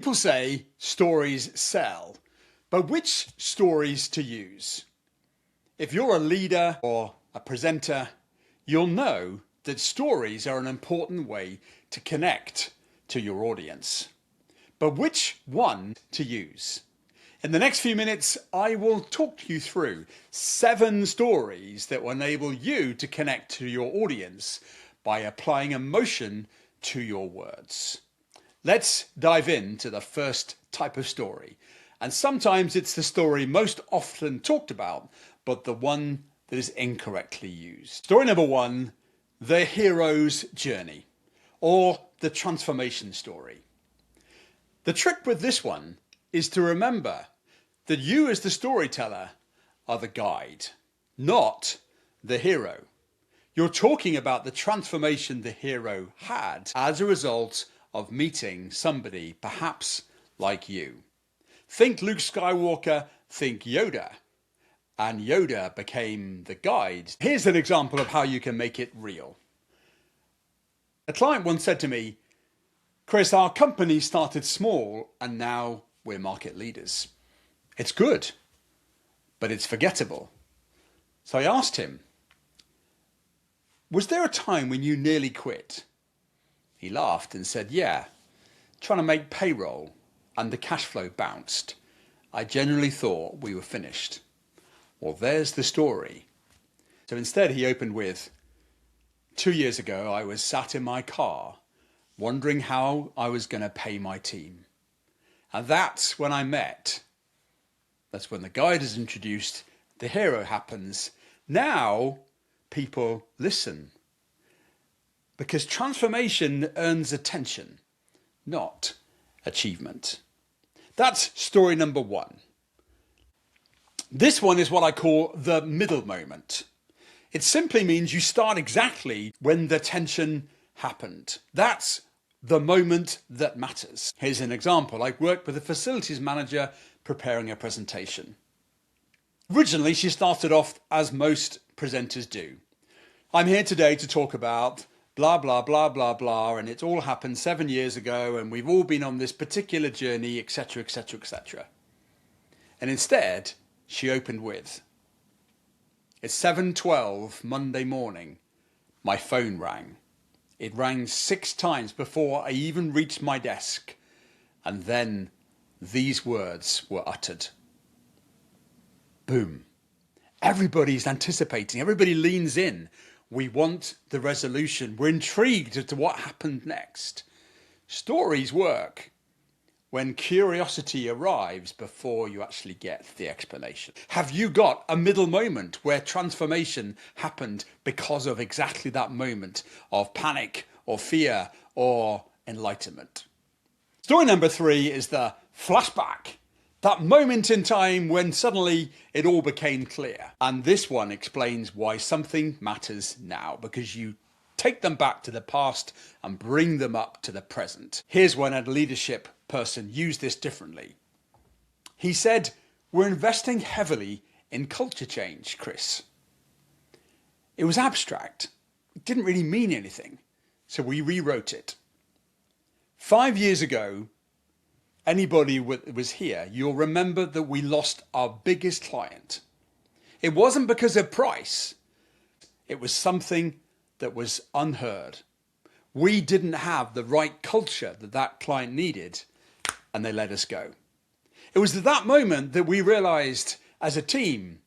People say stories sell, but which stories to use? If you're a leader or a presenter, you'll know that stories are an important way to connect to your audience. But which one to use? In the next few minutes, I will talk you through 7 stories that will enable you to connect to your audience by applying emotion to your words. Let's dive into the first type of story. And sometimes it's the story most often talked about, but the one that is incorrectly used. Story number 1, the hero's journey, or the transformation story. The trick with this one is to remember that you as the storyteller are the guide, not the hero. You're talking about the transformation the hero had as a result of meeting somebody perhaps like you. Think Luke Skywalker, think Yoda, and Yoda became the guide. Here's an example of how you can make it real. A client once said to me, "Chris, our company started small and now we're market leaders. It's good, but it's forgettable." So I asked him, "Was there a time when you nearly quit?" He laughed and said, "Yeah, trying to make payroll and the cash flow bounced. I genuinely thought we were finished." Well, there's the story. So instead he opened with, 2 years ago, I was sat in my car wondering how I was going to pay my team. And that's when I met. That's when the guide is introduced, the hero happens. Now people listen. Because transformation earns attention, not achievement. That's story number 1. This one is what I call the middle moment. It simply means you start exactly when the tension happened. That's the moment that matters. Here's an example. I worked with a facilities manager preparing a presentation. Originally, she started off as most presenters do. "I'm here today to talk about blah, blah, blah, blah, blah, and it all happened 7 years ago, and we've all been on this particular journey, etc., etc., etc." And instead, she opened with, "It's 7:12 Monday morning. My phone rang. It rang 6 times before I even reached my desk. And then these words were uttered." Boom. Everybody's anticipating. Everybody leans in. We want the resolution. We're intrigued as to what happened next. Stories work when curiosity arrives before you actually get the explanation. Have you got a middle moment where transformation happened because of exactly that moment of panic or fear or enlightenment? Story number 3 is the flashback. That moment in time when suddenly it all became clear. And this one explains why something matters now, because you take them back to the past and bring them up to the present. Here's when a leadership person used this differently. He said, "We're investing heavily in culture change, Chris." It was abstract. It didn't really mean anything. So we rewrote it. 5 years ago, anybody who was here, you'll remember that we lost our biggest client. It wasn't because of price. It was something that was unheard. We didn't have the right culture that that client needed, and they let us go. It was at that moment that we realized as a team,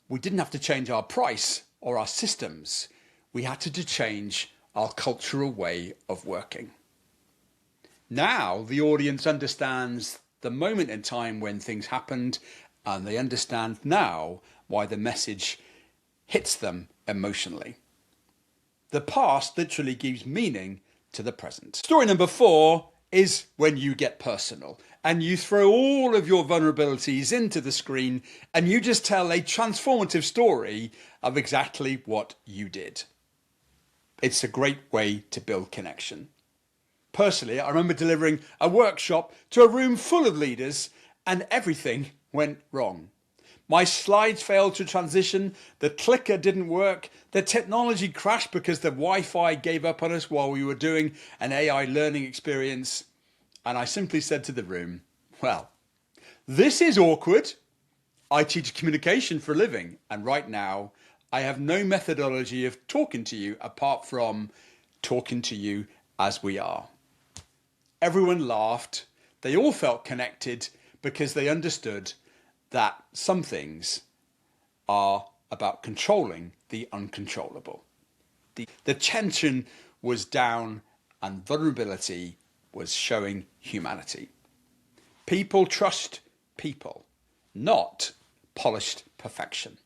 we didn't have to change our price or our systems. We had to change our cultural way of working. Now the audience understands the moment in time when things happened, and they understand now why the message hits them emotionally. The past literally gives meaning to the present. Story number 4 is when you get personal and you throw all of your vulnerabilities into the screen and you just tell a transformative story of exactly what you did. It's a great way to build connection. Personally, I remember delivering a workshop to a room full of leaders and everything went wrong. My slides failed to transition, the clicker didn't work, the technology crashed because the Wi-Fi gave up on us while we were doing an AI learning experience, And I simply said to the room, well, this is awkward. I teach communication for a living, and right now I have no methodology of talking to you apart from talking to you as we are. Everyone laughed. They all felt connected because they understood that some things are about controlling the uncontrollable. The tension was down and vulnerability was showing humanity. People trust people, not polished perfection.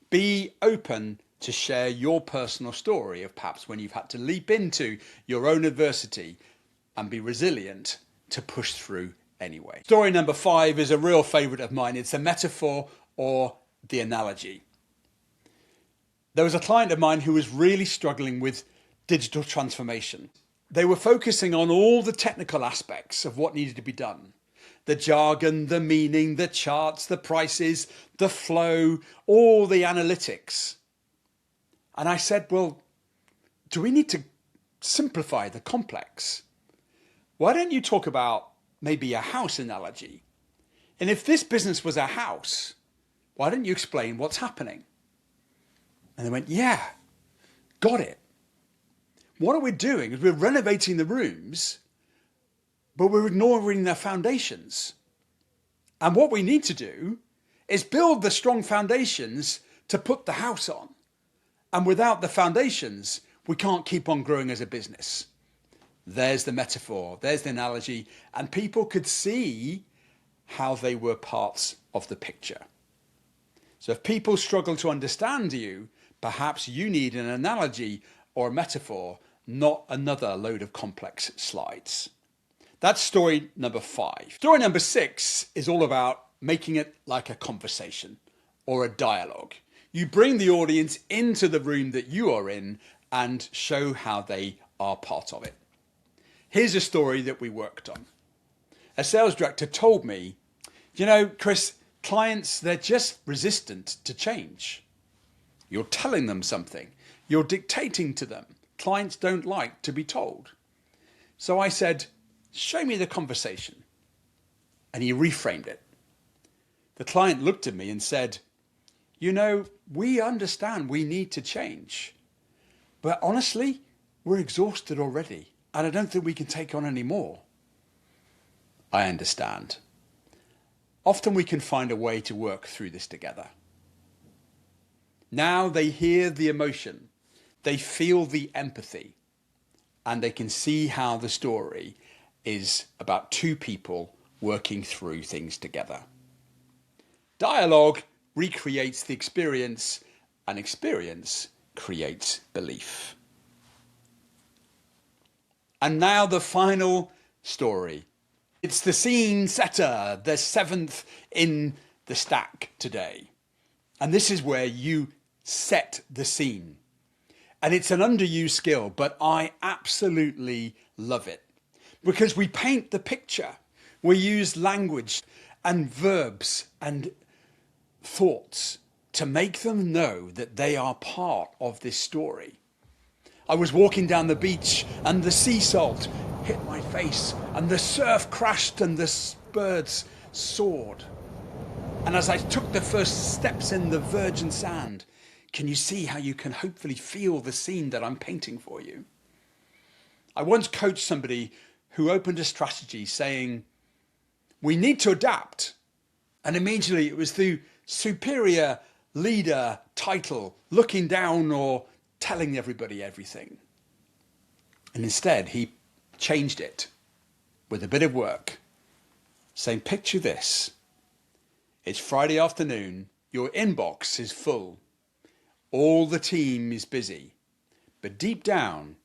Be open to share your personal story of perhaps when you've had to leap into your own adversity and be resilient to push through anyway. Story number 5 is a real favourite of mine. It's a metaphor or the analogy. There was a client of mine who was really struggling with digital transformation. They were focusing on all the technical aspects of what needed to be done. The jargon, the meaning, the charts, the prices, the flow, all the analytics. And I said, well, do we need to simplify the complex? Why don't you talk about maybe a house analogy? And if this business was a house, why don't you explain what's happening? And they went, yeah, got it. What we're doing is we're renovating the rooms, but we're ignoring their foundations. And what we need to do is build the strong foundations to put the house on. And without the foundations, we can't keep on growing as a business. There's the metaphor, there's the analogy, and people could see how they were parts of the picture. So if people struggle to understand you, perhaps you need an analogy or a metaphor, not another load of complex slides. That's story number 5. Story number 6 is all about making it like a conversation or a dialogue. You bring the audience into the room that you are in and show how they are part of it. Here's a story that we worked on. A sales director told me, you know, Chris, clients, they're just resistant to change. You're telling them something. You're dictating to them. Clients don't like to be told. So I said, show me the conversation. And he reframed it. The client looked at me and said, you know, we understand we need to change. But honestly, we're exhausted already. And I don't think we can take on any more. I understand. Often we can find a way to work through this together. Now they hear the emotion, they feel the empathy, and they can see how the story is about two people working through things together. Dialogue recreates the experience, and experience creates belief. And now the final story. It's the scene setter, the 7th in the stack today. And this is where you set the scene. And it's an underused skill, but I absolutely love it. Because we paint the picture. We use language and verbs and thoughts to make them know that they are part of this story. I was walking down the beach and the sea salt hit my face and the surf crashed and the birds soared. And as I took the first steps in the virgin sand, can you see how you can hopefully feel the scene that I'm painting for you? I once coached somebody who opened a strategy saying, we need to adapt. And immediately it was through superior leader title, looking down or telling everybody everything. And instead he changed it with a bit of work, saying, picture this. It's Friday afternoon, your inbox is full. All the team is busy, but deep down,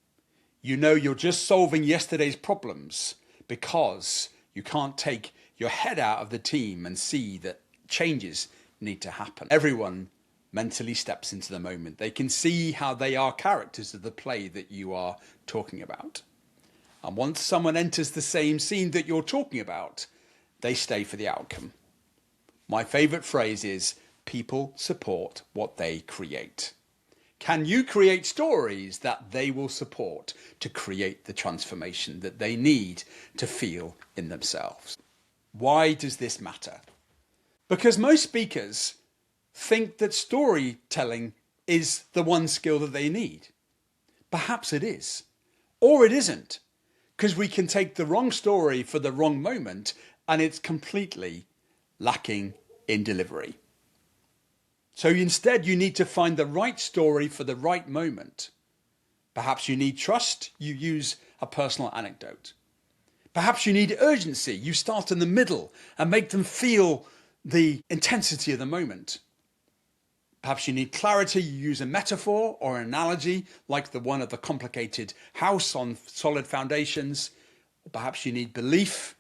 you know you're just solving yesterday's problems because you can't take your head out of the team and see that changes need to happen. Everyone mentally steps into the moment. They can see how they are characters of the play that you are talking about. And once someone enters the same scene that you're talking about, they stay for the outcome. My favorite phrase is, people support what they create. Can you create stories that they will support to create the transformation that they need to feel in themselves? Why does this matter? Because most speakers think that storytelling is the one skill that they need. Perhaps it is, or it isn't, because we can take the wrong story for the wrong moment and it's completely lacking in delivery. So instead, you need to find the right story for the right moment. Perhaps you need trust, you use a personal anecdote. Perhaps you need urgency, you start in the middle and make them feel the intensity of the moment. Perhaps you need clarity, you use a metaphor or an analogy like the one of the complicated house on solid foundations. Or perhaps you need belief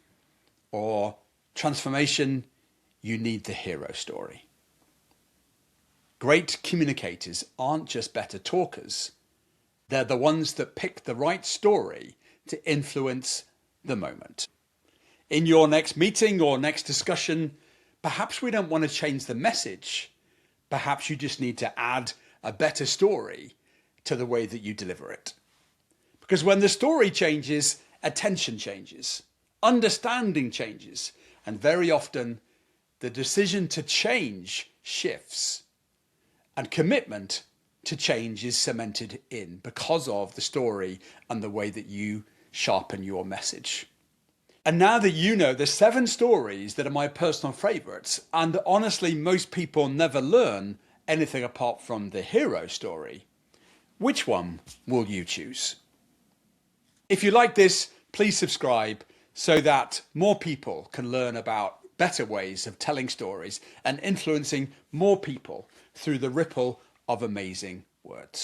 or transformation, you need the hero story. Great communicators aren't just better talkers. They're the ones that pick the right story to influence the moment. In your next meeting or next discussion, perhaps we don't want to change the message. Perhaps you just need to add a better story to the way that you deliver it. Because when the story changes, attention changes, understanding changes, and very often the decision to change shifts. And commitment to change is cemented in because of the story and the way that you sharpen your message. And now that you know the 7 stories that are my personal favorites, and honestly, most people never learn anything apart from the hero story, which one will you choose? If you like this, please subscribe so that more people can learn about better ways of telling stories and influencing more people through the ripple of amazing words.